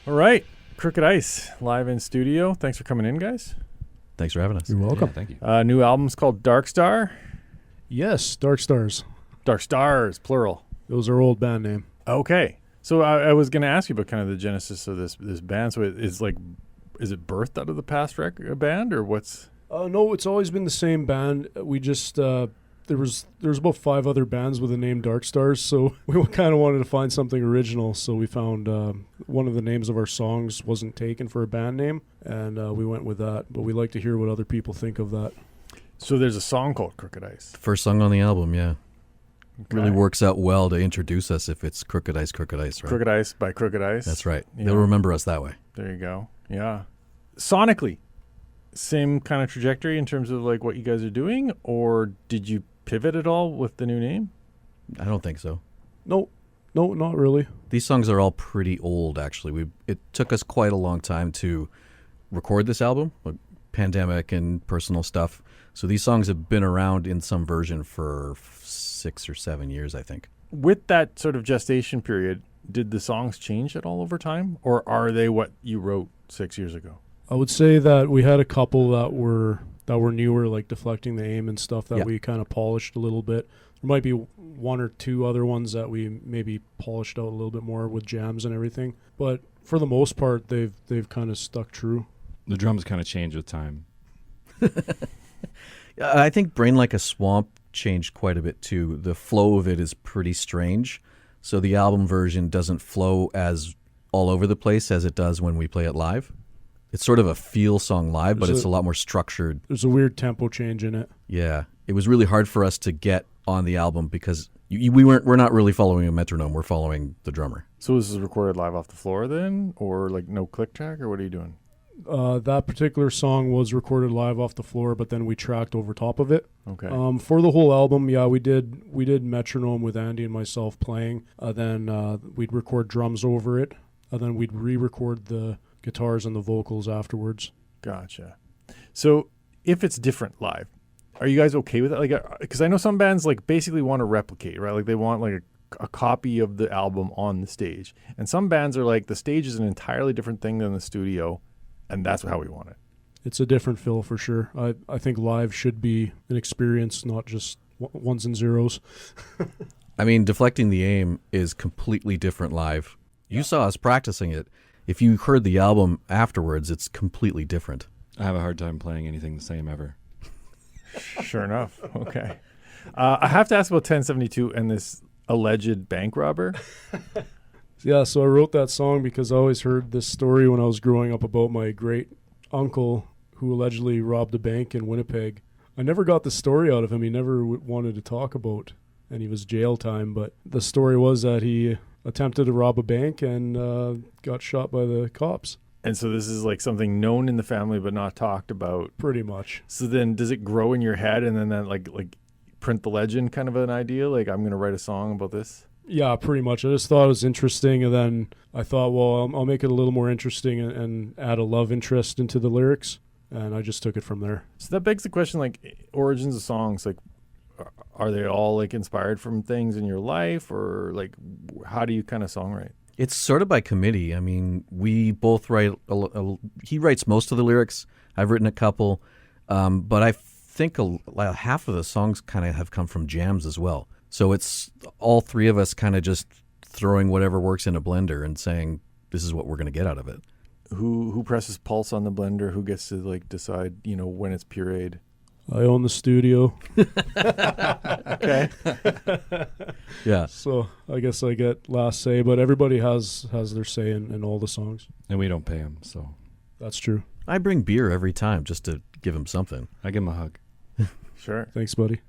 All right. Crooked Ice, live in studio. Thanks for coming in, guys. Thanks for having us. You're welcome. Yeah, thank you. New album's called DarkStar. Yes, DarkStars. DarkStars, plural. It was our old band name. Okay. So I was going to ask you about kind of the genesis of this band. So is it birthed out of the past band, or what's? No, it's always been the same band. We just there was about 5 other bands with the name DarkStars, so we kind of wanted to find something original. So we found one of the names of our songs wasn't taken for a band name, and we went with that. But we like to hear what other people think of that. So there's a song called Crooked Ice. First song on the album, yeah. Okay. Really works out well to introduce us if it's Crooked Ice, right? Crooked Ice by Crooked Ice. That's right. Yeah. They'll remember us that way. There you go. Yeah. Sonically, same kind of trajectory in terms of like what you guys are doing, or did you pivot at all with the new name? I don't think so. No, not really. These songs are all pretty old, actually. It took us quite a long time to record this album, like pandemic and personal stuff. So these songs have been around in some version for 6 or 7 years, I think. With that sort of gestation period, did the songs change at all over time, or are they what you wrote 6 years ago? I would say that we had a couple that were newer, like Deflecting the Aim and stuff that Yeah. we kind of polished a little bit. There might be 1 or 2 other ones that we maybe polished out a little bit more with jams and everything. But for the most part, they've kind of stuck true. The drums kind of change with time. I think Brain Like a Swamp changed quite a bit too. The flow of it is pretty strange. So the album version doesn't flow as all over the place as it does when we play it live. It's sort of a feel song live, but it's a lot more structured. There's a weird tempo change in it. Yeah. It was really hard for us to get on the album because we're not really following a metronome. We're following the drummer. So this is recorded live off the floor then, or like no click track, or what are you doing? That particular song was recorded live off the floor, but then we tracked over top of it. Okay. For the whole album, yeah, we did metronome with Andy and myself playing. Then we'd record drums over it, and then we'd re-record the guitars and the vocals afterwards. Gotcha. So if it's different live, are you guys okay with that? Like, because I know some bands like basically want to replicate, right? Like they want like a copy of the album on the stage, and some bands are like the stage is an entirely different thing than the studio, and that's how we want it. It's a different feel for sure. I think live should be an experience, not just ones and zeros. I mean, Deflecting the Aim is completely different live. You saw us practicing it. If you heard the album afterwards, it's completely different. I have a hard time playing anything the same ever. Sure enough. Okay. I have to ask about 1072 and this alleged bank robber. Yeah, so I wrote that song because I always heard this story when I was growing up about my great uncle who allegedly robbed a bank in Winnipeg. I never got the story out of him. He never wanted to talk about any of his jail time, but the story was that he attempted to rob a bank and got shot by the cops. And so this is like something known in the family but not talked about. Pretty much. So then does it grow in your head and then that like print the legend kind of an idea? Like I'm going to write a song about this? Yeah, pretty much. I just thought it was interesting, and then I thought, well, I'll make it a little more interesting and add a love interest into the lyrics, and I just took it from there. So that begs the question, like, origins of songs, like, are they all, like, inspired from things in your life, or, like, how do you kind of songwrite? It's sort of by committee. I mean, we both write, he writes most of the lyrics. I've written a couple, but I think half of the songs kind of have come from jams as well. So it's all 3 of us kind of just throwing whatever works in a blender and saying, this is what we're going to get out of it. Who presses pulse on the blender? Who gets to like decide, when it's pureed? I own the studio. Okay. Yeah. So I guess I get last say, but everybody has their say in all the songs. And we don't pay him, so That's true. I bring beer every time just to give him something. I give him a hug. Sure. Thanks, buddy.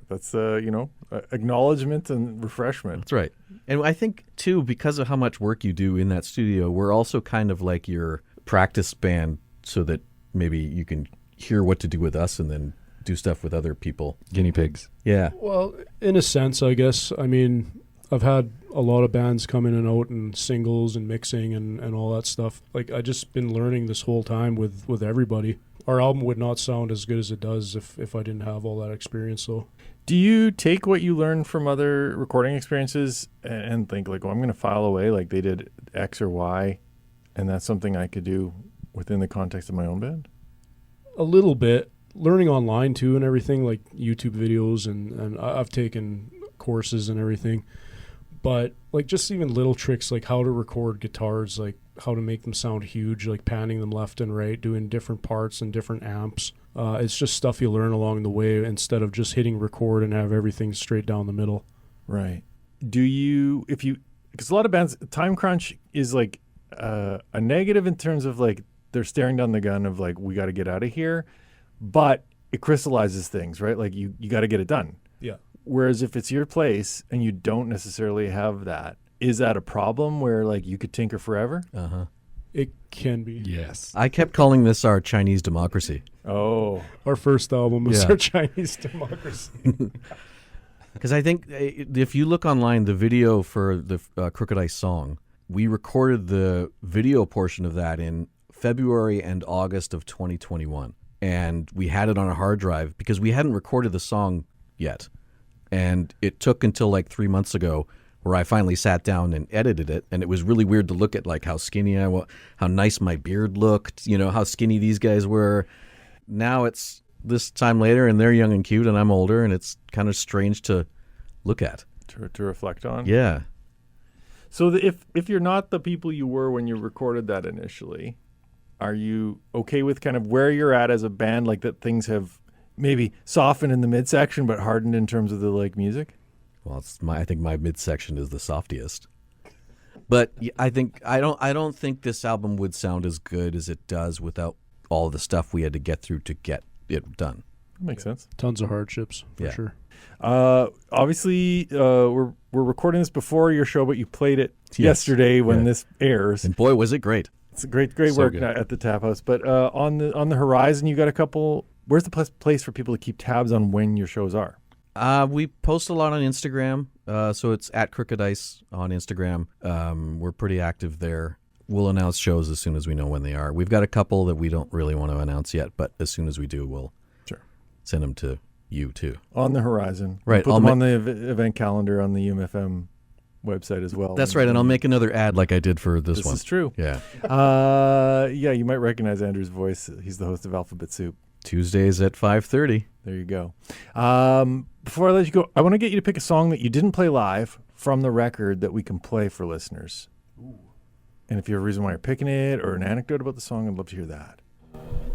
That's, acknowledgement and refreshment. That's right. And I think, too, because of how much work you do in that studio, we're also kind of like your practice band so that maybe you can hear what to do with us and then do stuff with other people. Guinea pigs. Yeah. Well, in a sense, I guess. I mean, I've had a lot of bands come in and out and singles and mixing and all that stuff. Like, I just been learning this whole time with everybody. Our album would not sound as good as it does if I didn't have all that experience, so... Do you take what you learn from other recording experiences and think like, I'm going to file away like they did X or Y And that's something I could do within the context of my own band? A little bit. Learning online too and everything, like YouTube videos, and I've taken courses and everything. But like just even little tricks like how to record guitars, like how to make them sound huge, like panning them left and right, doing different parts and different amps. It's just stuff you learn along the way instead of just hitting record and have everything straight down the middle. Right. Because a lot of bands, time crunch is like a negative in terms of like they're staring down the gun of like, we got to get out of here. But it crystallizes things, right? Like you got to get it done. Yeah. Whereas if it's your place and you don't necessarily have that, is that a problem where like you could tinker forever? Uh-huh. It can be. Yes. I kept calling this our Chinese democracy. Oh. Our first album was Yeah. our Chinese democracy. Because I think if you look online, the video for the Crooked Ice song, we recorded the video portion of that in February and August of 2021. And we had it on a hard drive because we hadn't recorded the song yet. And it took until like 3 months ago where I finally sat down and edited it. And it was really weird to look at like how skinny I was, how nice my beard looked, how skinny these guys were. Now it's this time later and they're young and cute and I'm older and it's kind of strange to look at. To reflect on? Yeah. So if you're not the people you were when you recorded that initially, are you okay with kind of where you're at as a band, like that things have maybe softened in the midsection but hardened in terms of the like music? Well, I think my midsection is the softiest. But I don't think this album would sound as good as it does without all the stuff we had to get through to get it done. That makes sense. Tons of hardships, for sure. Obviously, we're recording this before your show, but you played it yesterday when this airs. And boy, was it great. It's a great So work good. at the Tap House. But on the horizon, you got a couple. Where's the place for people to keep tabs on when your shows are? We post a lot on Instagram, so it's at Crooked Ice on Instagram. We're pretty active there. We'll announce shows as soon as we know when they are. We've got a couple that we don't really want to announce yet, but as soon as we do, we'll send them to you too. On the horizon. Right. Put them on the event calendar on the UMFM website as well. That's right, and I'll make another ad like I did for this one. This is true. Yeah. Yeah, you might recognize Andrew's voice. He's the host of Alphabet Soup. Tuesdays at 5:30. There you go. Before I let you go, I want to get you to pick a song that you didn't play live from the record that we can play for listeners. Ooh. And if you have a reason why you're picking it or an anecdote about the song, I'd love to hear that.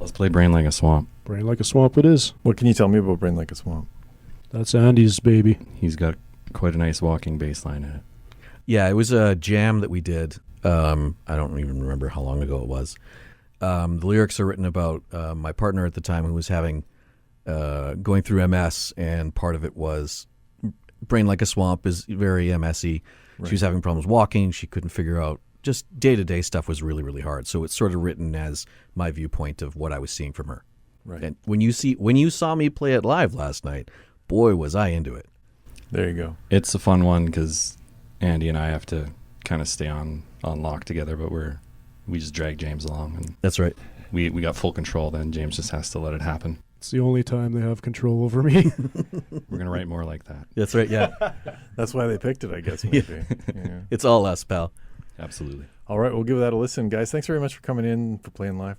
Let's play Brain Like a Swamp. Brain Like a Swamp it is. What can you tell me about Brain Like a Swamp? That's Andy's baby. He's got quite a nice walking bass line in it. Yeah, it was a jam that we did. I don't even remember how long ago it was. The lyrics are written about my partner at the time who was having going through MS, and part of it was Brain Like a Swamp is very MS-y. Right. She was having problems walking. She couldn't figure out. Just day-to-day stuff was really, really hard. So it's sort of written as my viewpoint of what I was seeing from her. Right. And when you saw me play it live last night, boy, was I into it. There you go. It's a fun one because Andy and I have to kind of stay on lock together, but we just drag James along, and That's right. we got full control. Then James just has to let it happen. It's the only time they have control over me. We're gonna write more like that. That's right, yeah. That's why they picked it, I guess, maybe. Yeah. It's all us, pal. Absolutely. All right, we'll give that a listen. Guys, thanks very much for coming in, for playing live.